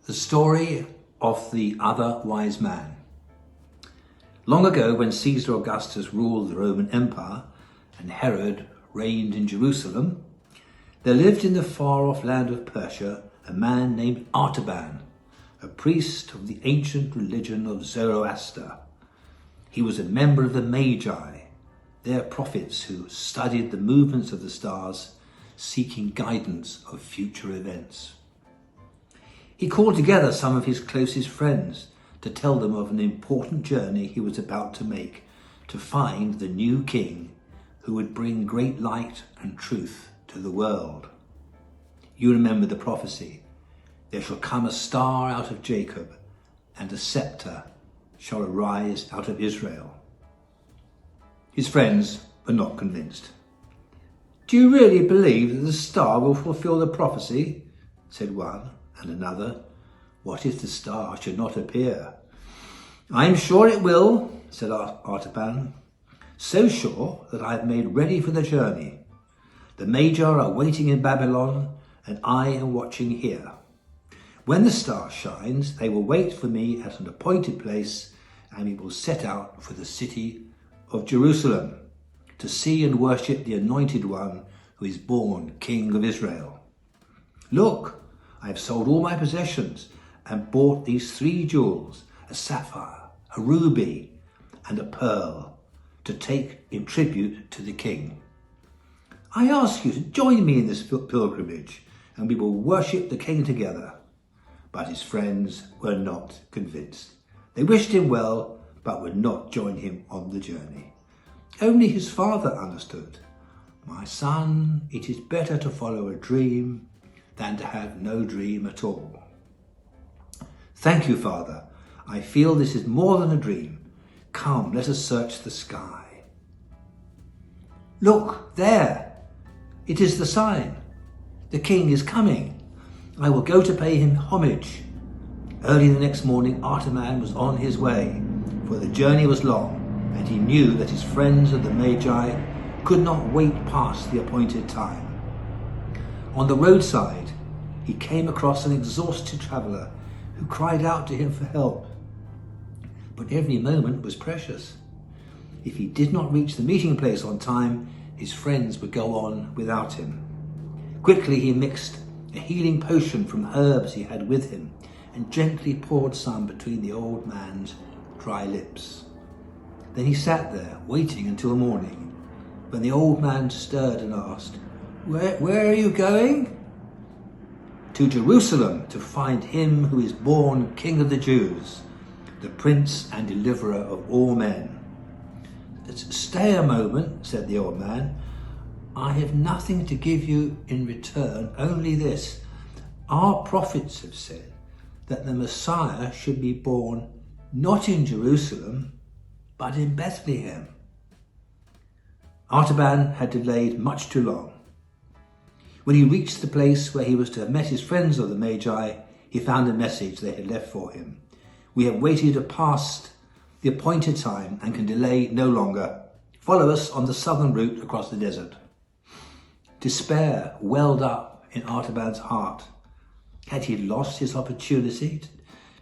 The story of the other wise man. Long ago, when Caesar Augustus ruled the Roman Empire and Herod reigned in Jerusalem, there lived in the far-off land of Persia a man named Artaban, a priest of the ancient religion of Zoroaster. He was a member of the Magi, their prophets who studied the movements of the stars, seeking guidance of future events. He called together some of his closest friends to tell them of an important journey he was about to make to find the new king who would bring great light and truth to the world. You remember the prophecy, "There shall come a star out of Jacob, and a scepter shall arise out of Israel." His friends were not convinced. "Do you really believe that the star will fulfill the prophecy?" said one, and another, "What if the star should not appear?" "I am sure it will," said Artaban, "so sure that I have made ready for the journey. The Magi are waiting in Babylon, and I am watching here. When the star shines, they will wait for me at an appointed place, and we will set out for the city of Jerusalem to see and worship the Anointed One who is born King of Israel. Look, I have sold all my possessions and bought these 3 jewels, a sapphire, a ruby, and a pearl, to take in tribute to the king. I ask you to join me in this pilgrimage, and we will worship the king together." But his friends were not convinced. They wished him well, but would not join him on the journey. Only his father understood. "My son, it is better to follow a dream than to have no dream at all." "Thank you, Father. I feel this is more than a dream. Come, let us search the sky." "Look, there! It is the sign. The king is coming. I will go to pay him homage." Early the next morning, Artaban was on his way, for the journey was long, and he knew that his friends of the Magi could not wait past the appointed time. On the roadside, he came across an exhausted traveller who cried out to him for help. But every moment was precious. If he did not reach the meeting place on time, his friends would go on without him. Quickly he mixed a healing potion from herbs he had with him and gently poured some between the old man's dry lips. Then he sat there, waiting until morning, when the old man stirred and asked, Where are you going?" "To Jerusalem, to find him who is born King of the Jews, the Prince and Deliverer of all men." "Stay a moment," said the old man. "I have nothing to give you in return, only this. Our prophets have said that the Messiah should be born not in Jerusalem, but in Bethlehem." Artaban had delayed much too long. When he reached the place where he was to have met his friends of the Magi, he found a message they had left for him. "We have waited past the appointed time and can delay no longer. Follow us on the southern route across the desert." Despair welled up in Artaban's heart. Had he lost his opportunity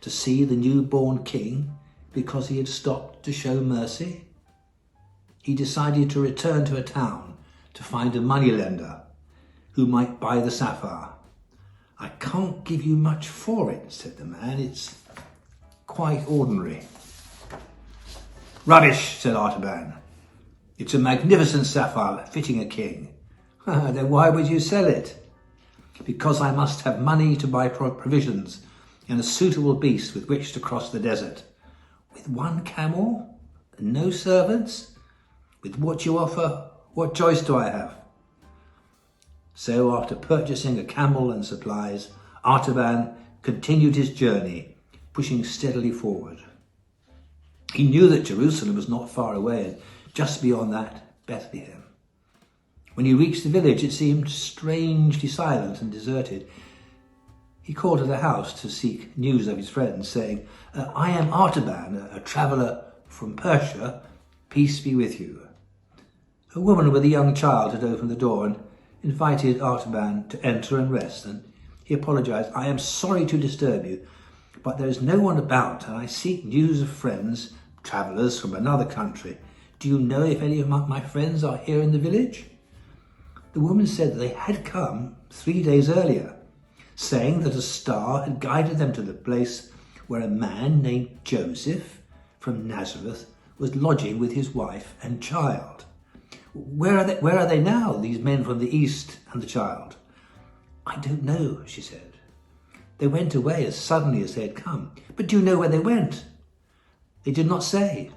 to see the newborn king because he had stopped to show mercy? He decided to return to a town to find a moneylender who might buy the sapphire. "I can't give you much for it," said the man. "It's quite ordinary." "Rubbish," said Artaban. "It's a magnificent sapphire fitting a king." "Then why would you sell it?" "Because I must have money to buy provisions and a suitable beast with which to cross the desert." "With 1 camel and no servants? With what you offer, what choice do I have?" So after purchasing a camel and supplies, Artaban continued his journey, pushing steadily forward. He knew that Jerusalem was not far away, and just beyond that, Bethlehem. When he reached the village, it seemed strangely silent and deserted. He called at a house to seek news of his friends, saying, "I am Artaban, a traveller from Persia. Peace be with you." A woman with a young child had opened the door and invited Artaban to enter and rest, and He apologized. "I am sorry to disturb you, but there is no one about, and I seek news of friends, travellers from another country. Do you know if any of my friends are here in the village?" The woman said that they had come 3 days earlier, saying that a star had guided them to the place where a man named Joseph from Nazareth was lodging with his wife and child. Where are they now, these men from the east and the child?" "I don't know," she said. "They went away as suddenly as they had come." "But do you know where they went?" "They did not say.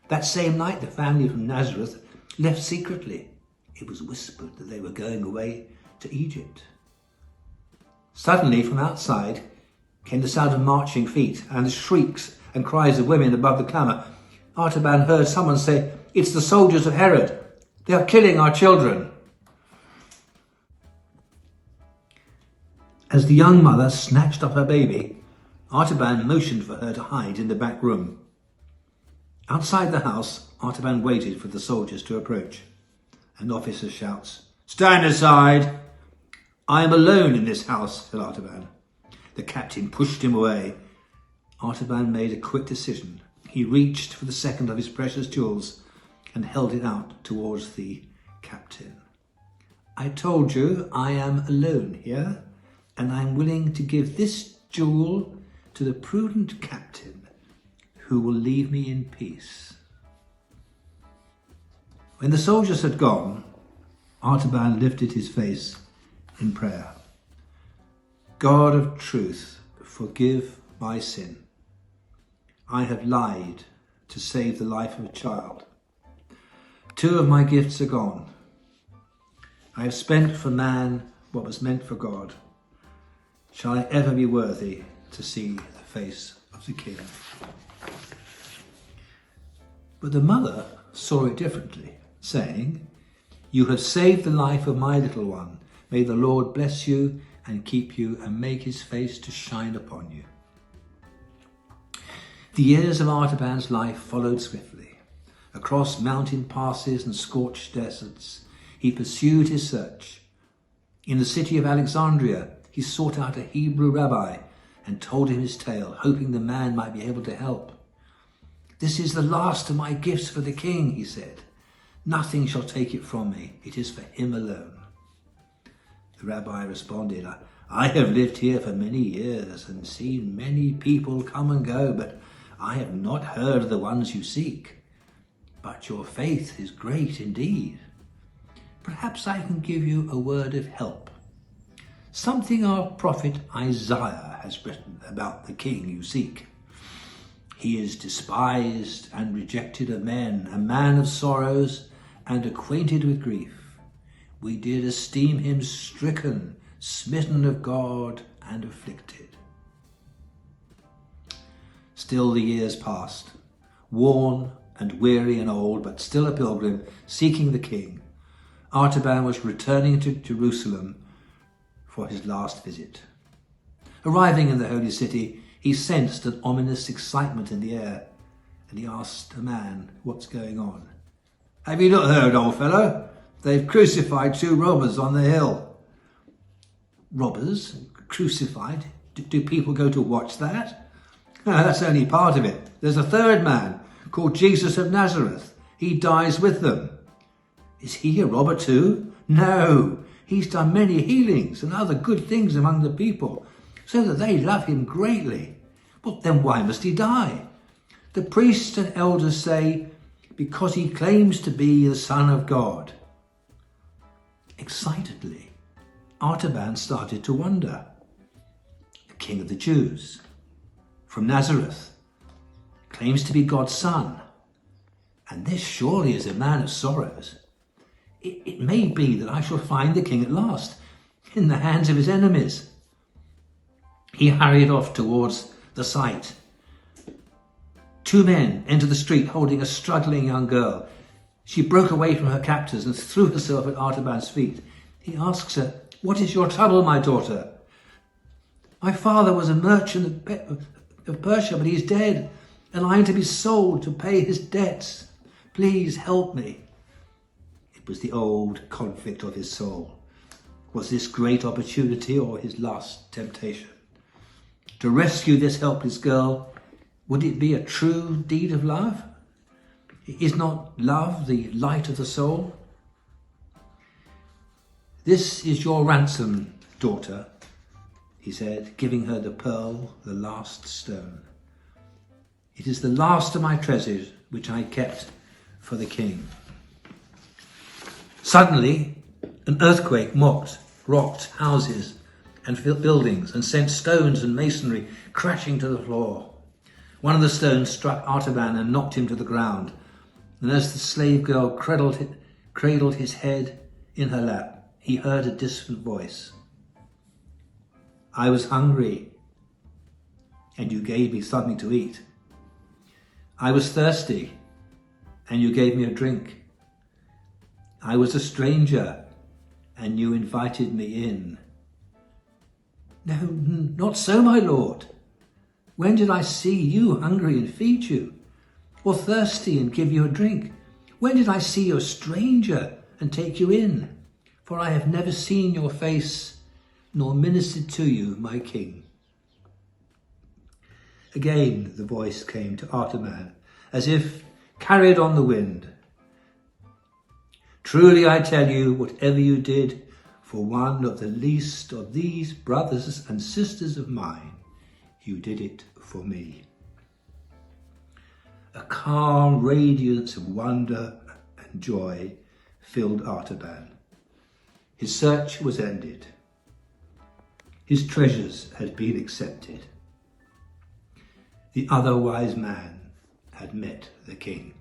That same night the family from Nazareth left secretly. It was whispered that they were going away to Egypt." Suddenly from outside came the sound of marching feet and the shrieks and cries of women above the clamour. Artaban heard someone say, "It's the soldiers of Herod. They are killing our children." As the young mother snatched up her baby, Artaban motioned for her to hide in the back room. Outside the house, Artaban waited for the soldiers to approach. An officer shouts, "Stand aside!" "I am alone in this house," said Artaban. The captain pushed him away. Artaban made a quick decision. He reached for the second of his precious jewels and held it out towards the captain. "I told you I am alone here, and I am willing to give this jewel to the prudent captain who will leave me in peace." When the soldiers had gone, Artaban lifted his face in prayer. "God of truth, forgive my sin. I have lied to save the life of a child. 2 of my gifts are gone. I have spent for man what was meant for God. Shall I ever be worthy to see the face of the King?" But the mother saw it differently, saying, "You have saved the life of my little one. May the Lord bless you and keep you and make his face to shine upon you." The years of Artaban's life followed swiftly. Across mountain passes and scorched deserts, he pursued his search. In the city of Alexandria, he sought out a Hebrew rabbi and told him his tale, hoping the man might be able to help. "This is the last of my gifts for the king," he said. "Nothing shall take it from me. It is for him alone." The rabbi responded, I have lived here for many years and seen many people come and go, but I have not heard of the ones you seek. But your faith is great indeed. Perhaps I can give you a word of help. Something our prophet Isaiah has written about the king you seek. He is despised and rejected of men, a man of sorrows and acquainted with grief. We did esteem him stricken, smitten of God, and afflicted. Still the years passed, worn and weary and old, but still a pilgrim seeking the king. Artaban was returning to Jerusalem for his last visit. Arriving in the holy city, he sensed an ominous excitement in the air, and he asked a man, "What's going on?" "Have you not heard, old fellow? They've crucified 2 robbers on the hill." "Robbers? Crucified? Do people go to watch that?" "No, that's only part of it. There's a 3rd man called Jesus of Nazareth. He dies with them." "Is he a robber too?" "No, he's done many healings and other good things among the people, so that they love him greatly." "Well, then why must he die?" "The priests and elders say, because he claims to be the Son of God." Excitedly, Artaban started to wonder. The King of the Jews, from Nazareth, claims to be God's son, and this surely is a man of sorrows. It may be that I shall find the king at last, in the hands of his enemies. He hurried off towards the site. 2 men entered the street holding a struggling young girl. She broke away from her captors and threw herself at Artaban's feet. He asks her, "What is your trouble, my daughter?" "My father was a merchant of Persia, but he's dead, and I am to be sold to pay his debts. Please help me." It was the old conflict of his soul. Was this great opportunity or his last temptation? To rescue this helpless girl, would it be a true deed of love? Is not love the light of the soul? This is your ransom, daughter, he said, giving her the pearl, the last stone. It is the last of my treasures which I kept for the king. Suddenly, an earthquake rocked houses and buildings and sent stones and masonry crashing to the floor. One of the stones struck Artaban and knocked him to the ground. And as the slave girl cradled his head in her lap, he heard a distant voice. I was hungry, and you gave me something to eat. I was thirsty, and you gave me a drink. I was a stranger, and you invited me in. No, not so, my lord. When did I see you hungry and feed you, or thirsty and give you a drink? When did I see you a stranger and take you in? For I have never seen your face, nor ministered to you, my king. Again the voice came to Artaban, as if carried on the wind. Truly I tell you, whatever you did for one of the least of these brothers and sisters of mine, you did it for me. A calm radiance of wonder and joy filled Artaban. His search was ended. His treasures had been accepted. The other wise man had met the king.